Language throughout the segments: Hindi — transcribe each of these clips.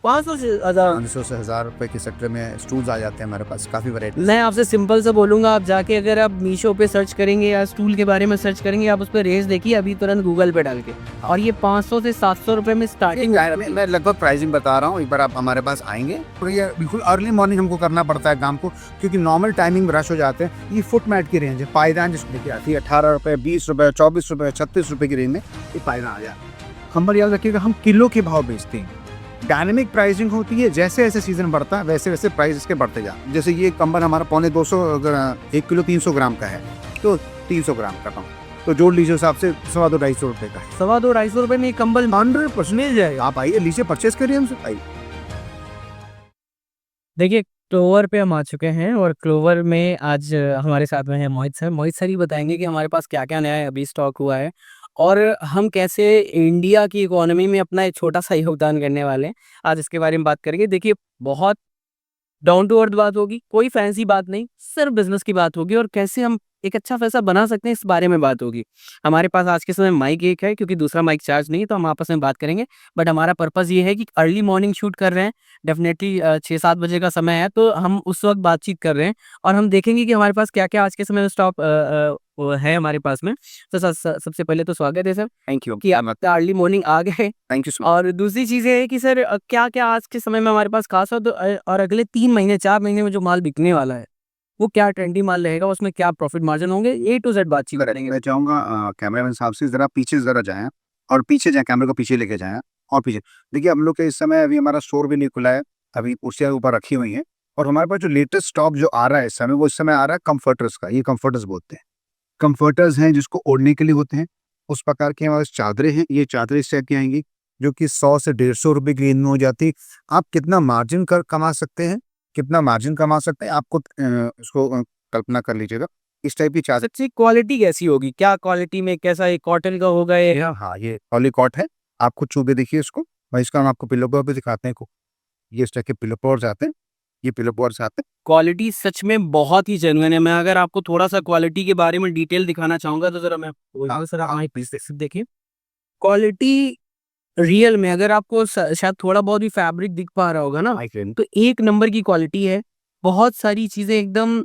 500 से ज़्यादा? 500 से 1000 रुपए के सेक्टर में स्टूल्स आ जाते हैं हमारे पास, काफ़ी वैरायटी। मैं आपसे सिंपल सा बोलूँगा, आप जाके अगर आप मीशो पे सर्च करेंगे या स्टूल के बारे में सर्च करेंगे, आप उस पे रेस देखिए अभी तुरंत गूगल पे डाल के, और ये 500 से 700 रुपए में स्टार्टिंग है। मैं लगभग प्राइसिंग बता रहा हूँ, एक बार आप हमारे पास आएंगे तो ये बिल्कुल अर्ली मॉर्निंग हमको करना पड़ता है काम को, क्योंकि नॉर्मल टाइमिंग में रश हो जाते हैं। ये फुट मैट की रेंज है, पायदान जिसको लेके आती है 18 रुपए, 20 रुपए, 24 रुपए, 36 रुपए की रेंज में ये पायदान आ जाता है। हम याद रखिएगा, हम किलो के भाव बेचते हैं। डायनेमिक प्राइसिंग होती है, जैसे जैसे सीजन बढ़ता है वैसे वैसे प्राइस इसके बढ़ते जाते हैं। जैसे ये कंबल हमारा 250 1 किलो 300 ग्राम का है, तो 300 ग्राम का था, तो जोड़ लीजिए हिसाब से 250-250 रुपए का है। 250-250 रुपए में ये कंबल 100% मिल जाएगा। आप आइए, लीजिए, परचेस करिए हमसे, आइए। देखिए, क्लोवर पे हम आ चुके हैं और क्लोवर में आज हमारे साथ में है मोहित सर। मोहित सर ही बताएँगे कि हमारे पास क्या-क्या नया अभी स्टॉक हुआ है और हम कैसे इंडिया की इकोनॉमी में अपना एक छोटा-सा योगदान करने वाले हैं। आज इसके बारे में बात करेंगे। देखिए, बहुत डाउन टू अर्थ बात होगी, कोई फैंसी बात नहीं, सिर्फ बिज़नेस की बात होगी और कैसे हम एक अच्छा पैसा बना सकते हैं, इस बारे में बात होगी। हमारे पास आज के समय माइक एक है क्योंकि दूसरा माइक चार्ज नहीं है, तो हम आपस में बात करेंगे। बट हमारा पर्पज़ ये है कि अर्ली मॉर्निंग शूट कर रहे हैं, डेफ़िनेटली 6-7 बजे का समय है, तो हम उस वक़्त बातचीत कर रहे हैं और हम देखेंगे कि हमारे पास क्या-क्या आज के समय में स्टॉक वो है हमारे पास में। तो सबसे पहले तो स्वागत है सर थैंक यू। कि आप अर्ली मॉर्निंग आ गए। Thank you so much. और दूसरी चीज़ ये है कि सर क्या-क्या आज के समय में हमारे पास खास हो तो और अगले 3 महीने 4 महीने में जो माल बिकने वाला है, वो क्या ट्रेंडी माल रहेगा, उसमें क्या प्रॉफिट मार्जिन होंगे, ए टू ज़ेड बातचीत करेंगे। मैं चाहूँगा कैमरामैन साहब से ज़रा पीछे ज़रा जाएँ और पीछे जाएँ, कैमरे को पीछे लेके जाएँ और पीछे। देखिए, हम लोग के इस समय अभी हमारा स्टोर भी नहीं खुला है, अभी कुर्सियाँ ऊपर रखी हुई हैं और हमारे पास जो लेटेस्ट स्टॉक जो आ रहा है इस समय, वो इस समय आ रहा है कम्फर्टर्स का। ये कम्फर्टर्स बोलते हैं। कम्फर्टर्स हैं जिसको ओढ़ने के लिए होते हैं, उस प्रकार की हमारे पास चादरें हैं। ये चादरें इस टाइप की आएँगी जो कि 100 से 150 रुपए की रेंज में हो जाती है। आप कितना मार्जिन कमा सकते हैं, कितना मार्जिन कमा सकते हैं, आपको इसको कल्पना कर लीजिएगा। इस टाइप की चादर। सबसे क्वालिटी कैसी होगी? क्या क्वालिटी में कैसा ये कॉटन का होगा ये? हाँ, ये पॉलीकॉट है। आप खुद छू के देखिए इसको। और इसका हम आपको पिलो कवर भी दिखाते हैं। ये इस तरह के पिलो कवर्स आते हैं। ये पिलो कवर्स आते हैं। क्वालिटी सच में बहुत ही जेन्युइन है। मैं अगर आपको थोड़ा-सा क्वालिटी के बारे में डिटेल दिखाना चाहूँगा तो ज़रा मैं बोलूँगा सर, आप प्लीज़ देखिए। क्वालिटी रियल में अगर आपको शायद थोड़ा बहुत भी फैब्रिक दिख पा रहा होगा ना, माय फ्रेंड। तो एक नंबर की क्वालिटी है। बहुत सारी चीज़ें एकदम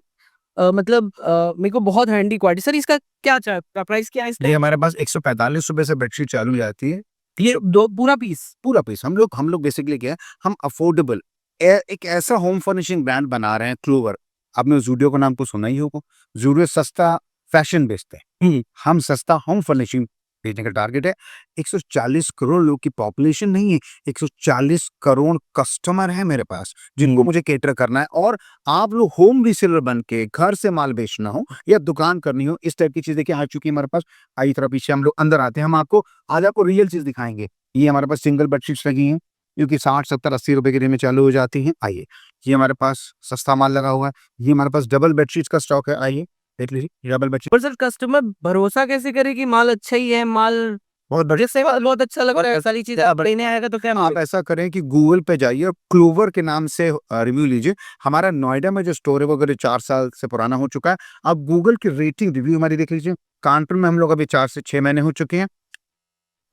मतलब मेरे को बहुत हैंडी क्वालिटी। सर इसका क्या प्राइस क्या है इसका? नहीं, हमारे पास ₹145 से बेडशीट चालू हो जाती है। ये दो पूरा पीस? पूरा पीस। हम लोग बेसिकली क्या है, हम अफोर्डेबल एक ऐसा होम फर्निशिंग ब्रांड बना रहे हैं, क्लोवर। आपने ज़ूडियो का नाम तो सुना ही होगा। ज़ूडियो सस्ता फैशन बेचते हैं। हम सस्ता होम फर्निशिंग बेचने का टारगेट है। 140 करोड़ लोग की पॉपुलेशन नहीं है, 140 करोड़ कस्टमर है मेरे पास, जिनको मुझे कैटर करना है। और आप लोग होम रीसेलर बन के घर से माल बेचना हो या दुकान करनी हो, इस टाइप की चीज़ देखिए आ चुकी है हमारे पास। आइए थोड़ा पीछे हम लोग अंदर आते हैं, हम आपको आज आपको रियल चीज़ दिखाएँगे। ये हमारे पास सिंगल बेडशीट्स लगी हैं, जो कि 60, 70, 80 रुपए की रेंज में चालू हो जाती हैं। आइए, ये हमारे पास सस्ता माल लगा हुआ है। ये हमारे पास डबल बेडशीट्स का स्टॉक है। आइए, देख लीजिए, ये डबल बेडशीट। पर सर कस्टमर भरोसा कैसे करे कि माल अच्छा ही है, माल बहुत बढ़िया। जैसे माल बहुत अच्छा लग रहा है, सारी चीज़ अब लेने आएगा तो क्या आप ऐसा करें कि गूगल पे जाइए और क्लोवर के नाम से रिव्यू लीजिए। हमारा नोएडा में जो स्टोर है वो करीब 4 साल से पुराना हो चुका है। आप गूगल की रेटिंग रिव्यू हमारी देख लीजिए। कानपुर में हम लोग अभी 4 से 6 महीने हो चुके हैं।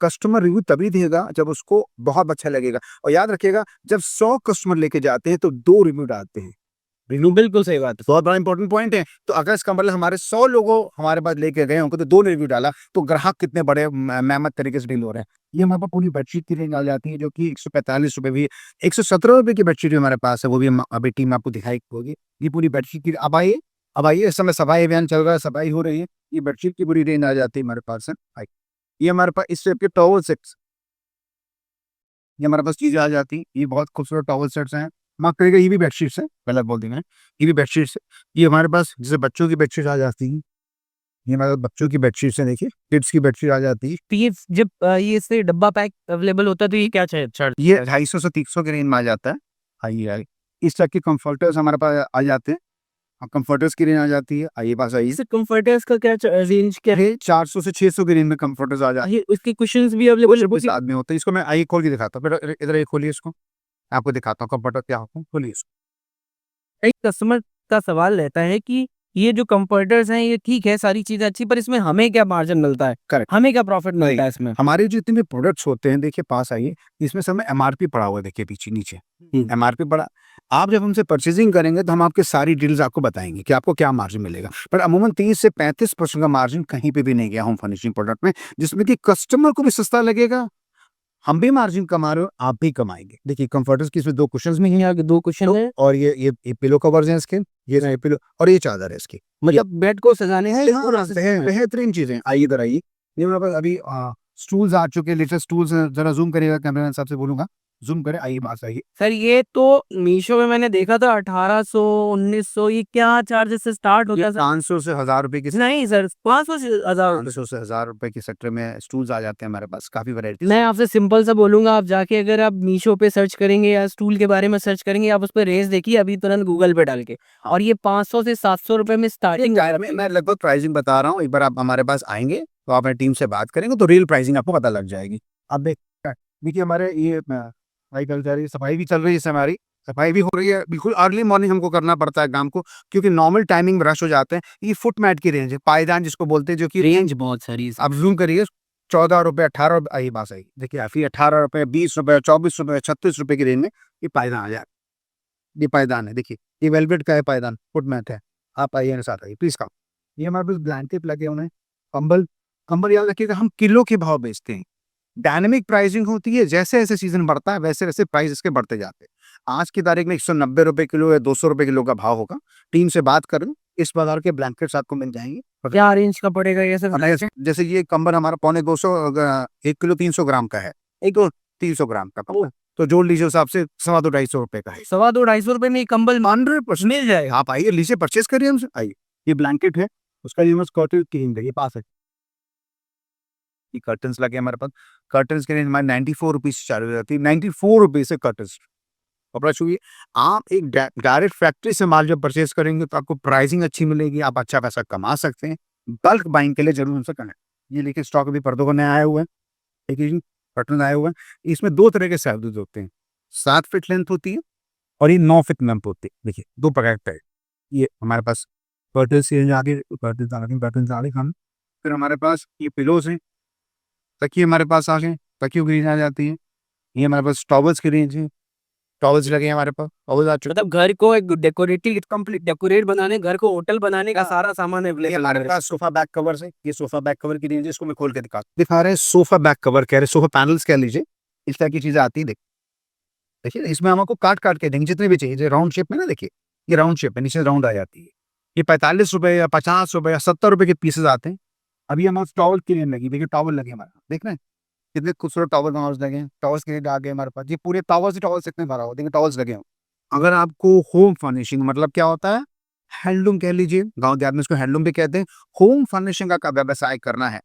कस्टमर रिव्यू तभी देगा जब उसको बहुत अच्छा लगेगा। और याद रखिएगा, जब 100 कस्टमर लेके जाते हैं तो 2 रिव्यू डालते हैं। रिव्यू बिल्कुल सही बात है। बहुत बड़ा इंपॉर्टेंट पॉइंट है। तो अगर इसका मतलब हमारे 100 लोगों हमारे पास लेके गए होंगे तो 2 ने रिव्यू डाला, तो ग्राहक कितने बड़े मेहनत तरीके से डील हो रहे हैं। ये हमारे पास पूरी बेडशीट की रेंज आ जाती है, जो कि ₹145 भी है। ₹117 की बेडशीट भी हमारे पास है, वो भी हम अभी टीम आपको दिखाई होगी। ये पूरी बेडशीट की अब आइए, इस समय सफाई अभियान चल रहा है, सफाई हो रही है। ये बेडशीट की पूरी रेंज आ जाती है हमारे पास है। ये हमारे पास इस टाइप के टॉवल सेट्स, ये हमारे पास चीज़ें आ जाती हैं। ये बहुत खूबसूरत टॉवल सेट्स हैं। माफ़ करिएगा, ये भी बेडशीट्स हैं, गलत बोल दी मैंने। ये भी बेडशीट्स हैं। ये हमारे पास जैसे बच्चों की बेडशीट आ जाती हैं। ये हमारे पास बच्चों की बेडशीट्स हैं, देखिए, किड्स की बेडशीट आ जाती है। तो ये जब ये इससे डब्बा पैक अवेलेबल होता है तो ये क्या चार्ज? ये 250 से 300 की रेंज में आ जाता है। आइए। इस टाइप के कम्फर्टर्स हमारे पास आ जाते हैं। कम्फर्टर्स की रेंज आ जाती है। आइए, पास आइए। इससे कम्फर्टर्स का क्या रेंज क्या है? 400 से 600 की रेंज में कम्फर्टर्स आ जाते हैं। ये उसके कुशन्स भी अवेलेबल कुछ आदमी होते हैं। इसको मैं आइए खोल के दिखाता हूँ। फिर इधर ये खोलिए इसको, आपको दिखाता हूँ कम्फर्टर क्या होता है। खोलिए इसको। एक कस्टमर का सवाल रहता है कि ये जो कंफर्टर्स हैं ये ठीक है, सारी चीज़ें अच्छी, पर इसमें हमें क्या मार्जिन मिलता है? करेक्ट। हमें क्या प्रॉफिट नहीं, मिलता है इसमें? हमारे जितने भी प्रोडक्ट्स होते हैं देखिए पास आइए, इसमें सब में एमआरपी पड़ा हुआ है देखिए पीछे नीचे, हुँ। एमआरपी पड़ा। आप जब हमसे परचेज़िंग करेंगे तो हम आपकी सारी डील्स आपको बताएँगे कि आपको क्या मार्जिन मिलेगा। पर अमूमन 30 से 35% का मार्जिन कहीं पे भी नहीं गया होम फर्निशिंग प्रोडक्ट में, जिसमें कि कस्टमर को भी सस्ता लगेगा, हम भी मार्जिन कमा रहे हो, आप भी कमाएँगे। देखिए कंफर्टर्स की इसमें 2 कुशन्स भी हैं यहाँ के 2 क्वेश्चन हैं। और ये पिलो कवर्स हैं इसके, ये रहे पिलो और ये चादर है इसकी। मतलब बेड को सजाने हैं या बेहतरीन चीज़ें। आइए इधर आइए। ये मेरे पास अभी स्टूल्स आ चुके हैं, लेटेस्ट स्टूल्स हैं, ज़रा ज़ूम करिएगा कैमरामैन साहब से बोलूँगा, ज़ूम करें, आइए पास आइए। सर ये तो मीशो में मैंने देखा था 1800 1900, ये क्या चार्जेस से स्टार्ट होता ये है सर? 500 से 1000 रुपए की नहीं सर, 500 से 1000। 500 से 1000 रुपए के सेक्टर में स्टूल्स आ जाते हैं हमारे पास, काफ़ी वैराइटीज़। मैं आपसे सिंपल सा बोलूँगा, आप जाके अगर आप मीशो पे सर्च करेंगे या स्टूल के बारे में सर्च करेंगे, आप उस पे रेंज देखिए अभी तुरंत गूगल पे डाल के, हाँ। और ये 500 से 700 रुपए में स्टार्टिंग। मैं लगभग प्राइसिंग बता रहा हूँ, एक बार आप हमारे पास आएँगे, तो आप हमारी टीम से बात करेंगे तो रियल प्राइसिंग आपको पता लग जाएगी। अब देखिए हमारे ये सफाई कर्मचारी सफाई भी चल रही है इससे हमारी, सफाई भी हो रही है, बिल्कुल अर्ली मॉर्निंग हमको करना पड़ता है काम को, क्योंकि नॉर्मल टाइमिंग में रश हो जाते हैं। ये फुट मैट की रेंज है, पायदान जिसको बोलते हैं, जो कि रेंज बहुत सारी है। आप ज़ूम करिए, ₹14 ₹18 आइए पास आइए। देखिए काफ़ी ₹18 ₹20 ₹24 ₹36 की रेंज में ये पायदान आ जाए। ये पायदान है देखिए, ये वेलवेट का है पायदान, फुट मैट है। आप आइए मेरे साथ आइए, प्लीज़ कम। ये हमारे पास ब्लैंकेट लगे हुए हैं, कंबल कंबल याद रखिएगा हम किलो के भाव बेचते हैं। डायनामिक प्राइसिंग होती है, जैसे-जैसे सीज़न बढ़ता है वैसे-वैसे प्राइस इसके बढ़ते जाते हैं। आज की तारीख में ₹190 किलो या ₹200 किलो का भाव होगा। टीम से बात करें, इस प्रकार के ब्लैंकेट्स आपको मिल जाएँगे। क्या रेंज का पड़ेगा ये सर? जैसे ये कंबल हमारा पौने 200 1 किलो 300 ग्राम का है। 1 किलो 300 ग्राम का कंबल, तो जोड़ लीजिए उस हिसाब से सवा 2 ₹250 का है। सवा 2 ₹250 में ये कंबल 100% मिल जाएगा। आप आइए लीजिए, परचेज़ करिए हमसे, आइए। ये ब्लैंकेट है, उसका ये स्कॉटिश किंग है, ये पास है। ये कर्टन्स लगे हैं हमारे पास, कर्टन्स की रेंज हमारी ₹94 से चालू हो जाती है, ₹94 से कर्टन्स। कपड़ा छुइए, आप एक डायरेक्ट फैक्ट्री से माल जब परचेज़ करेंगे तो आपको प्राइसिंग अच्छी मिलेगी, आप अच्छा पैसा कमा सकते हैं। बल्क बाइंग के लिए ज़रूर हमसे कनेक्ट। ये देखिए स्टॉक अभी पर्दों का नया आया हुआ है, देखिए जी, कर्टन आए हुए हैं। इसमें 2 तरह के सैलरीज़ होते हैं, 7 फीट लेंथ होती है और ये 9 फीट लेंथ होती है। देखिए 2 प्रकार के टाइप। ये हमारे पास कर्टन्स की रेंज आ गई, कर्टन्स आ गए हम। फिर हमारे पास ये पिलोज़ हैं, तकिए हमारे पास आ गए, तकियों की रेंज आ जाती है। ये हमारे पास टॉवल्स की रेंज है, टॉवल्स लगे हैं हमारे पास, टॉवल्स आ चुके हैं। मतलब घर को एक डेकोरेटिव कंप्लीट डेकोरेट बनाने, घर को होटल बनाने का सारा सामान ये अवेलेबल हमारे है। पास सोफ़ा बैक कवर्स है, ये सोफ़ा बैक कवर की रेंज है, इसको मैं खोल के दिखा रहे हैं, सोफ़ा बैक कवर कह रहे हैं, सोफ़ा पैनल्स कह लीजिए, इस तरह की चीज़ें आती हैं। देखिए इसमें हम आपको काट-काट के देंगे जितने भी चाहिए, जो राउंड शेप में ना देखिए, ये राउंड शेप है, नीचे राउंड आ जाती है। ये ₹45 या ₹50 या ₹70 के पीसेज़ आते हैं। अभी हमारे पास टॉवल की रेंज लगी, देखिए टॉवल लगे हमारे पास, देख रहे हैं? कितने खूबसूरत टॉवल हमारे पास लगे हैं, टॉवल्स की रेंज आ गई हमारे पास, ये पूरे टॉवल्स ही टॉवल्स इतने भरा हुआ, देखिए टॉवल्स लगे हैं। अगर आपको होम फर्निशिंग मतलब क्या होता है? हैंडलूम कह लीजिए, गाँव देहात में इसको हैंडलूम भी कहते हैं। होम फर्निशिंग का व्यवसाय करना है,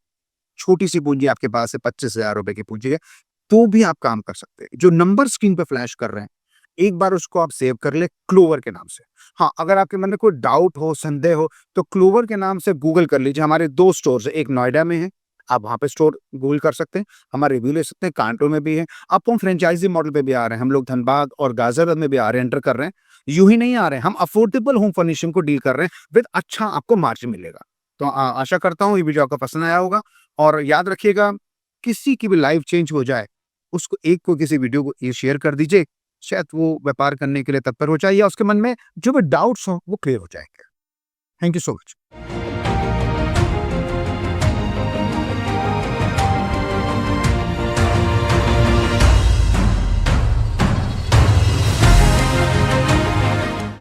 छोटी-सी पूँजी आपके पास है, ₹25,000 की पूँजी है, तो भी आप काम कर सकते हैं। जो नंबर स्क्रीन पे फ्लैश कर रहे हैं, एक बार उसको आप सेव कर लें क्लोवर के नाम से। हाँ, अगर आपके मन में कोई डाउट हो, संदेह हो, तो क्लोवर के नाम से गूगल कर लीजिए। हमारे 2 स्टोर्स हैं, एक नोएडा में है, आप वहाँ पे स्टोर गूगल कर सकते हैं, हमारे रिव्यू ले सकते हैं, कानपुर में भी है। अब तो हम फ्रेंचाइज़ी मॉडल पे भी आ रहे हैं, हम लोग धनबाद और गाज़ियाबाद में भी आ रहे हैं, एंटर कर रहे हैं। यूँ ही नहीं आ रहे हैं, हम अफोर्डेबल होम फर्निशिंग को डील कर रहे हैं, विद अच्छा आपको मार्जिन मिलेगा। तो आशा करता हूँ ये वीडियो आपको पसंद आया होगा और याद रखिएगा, किसी की भी लाइफ़ चेंज हो जाए, उसको एक को किसी वीडियो को ये शेयर कर दीजिए, शायद वो व्यापार करने के लिए तत्पर हो जाए या उसके मन में जो भी डाउट्स हों, वो क्लियर हो जाएँगे। Thank you so much.